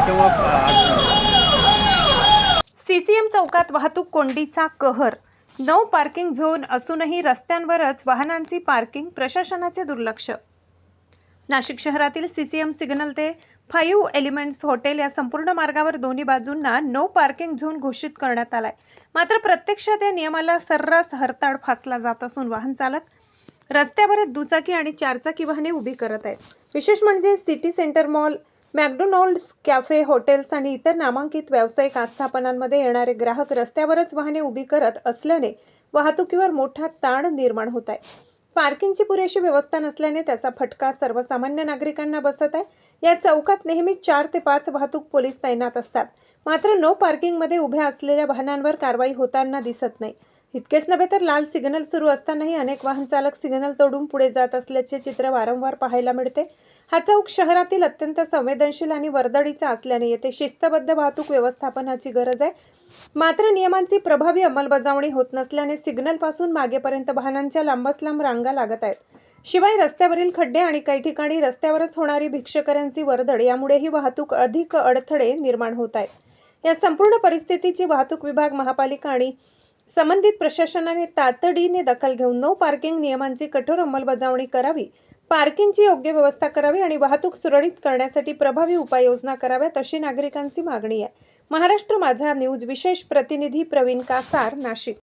त्याच्यामुळं अडचण होते. सीसीएम चौकात वाहतूक कोंडीचा कहर. नो पार्किंग झोन असूनही रस्त्यांवरच वाहनांची पार्किंग, प्रशासनाचे दुर्लक्ष. नाशिक शहरातील सीसीएम सिग्नल ते 5 एलिमेंट्स हॉटेल या संपूर्ण मार्गावर दोन्ही बाजूंना नो पार्किंग झोन घोषित करण्यात आलाय. मात्र प्रत्यक्षात या नियमाला सर्रास हरताळ फासला जात असून वाहन चालक रस्त्यावर दुचाकी आणि चारचाकी वाहने उभी करत आहेत. विशेष म्हणजे city centre mall, McDonald's, cafe, hotels आणि इतर नामांकित व्यावसायिक आस्थापनांमध्ये येणारे ग्राहक रस्त्यावरच वाहने उभी करत असल्याने वाहतुकीवर मोठा ताण निर्माण होत आहे. पार्किंगची पुरेशी व्यवस्था नसल्याने त्याचा फटका सर्वसामान्य नागरिकांना बसत आहे. या चौकात नेहमी 4 ते 5 वाहतूक पोलीस तैनात असतात. मात्र नो पार्किंगमध्ये उभ्या असलेल्या वाहनांवर कारवाई होताना दिसत नाही. इतकेच नव्हे तर लाल सिग्नल सुरू असतानाही अनेक वाहन चालक सिग्नल तोडून पुढे जात असल्याचे चित्र वारंवार पाहायला मिळते. हा चौक शहरातील अत्यंत संवेदनशील आणि वर्दळीचा असल्याने येथे शिस्तबद्ध वाहतूक व्यवस्थापनाची गरज आहे. मात्र नियमांची प्रभावी अंमलबजावणी होत नसल्याने सिग्नलपासून मागेपर्यंत वाहनांच्या लांबच लांब रांगा लागत आहेत. शिवाय रस्त्यावरील खड्डे आणि काही ठिकाणी रस्त्यावरच होणारी भिक्षकऱ्यांची वर्दळ यामुळेही वाहतूक अधिक अडथळे निर्माण होत आहेत. या संपूर्ण परिस्थितीची वाहतूक विभाग, महापालिका आणि संबंधित प्रशासनाने तातडीने दखल घेऊन नो पार्किंग नियमांची कठोर अंमलबजावणी करावी, पार्किंगची योग्य व्यवस्था करावी आणि वाहतूक सुरळीत करण्यासाठी प्रभावी उपाययोजना कराव्यात अशी नागरिकांची मागणी आहे. महाराष्ट्र माझा न्यूज विशेष प्रतिनिधी प्रवीण कासार, नाशिक.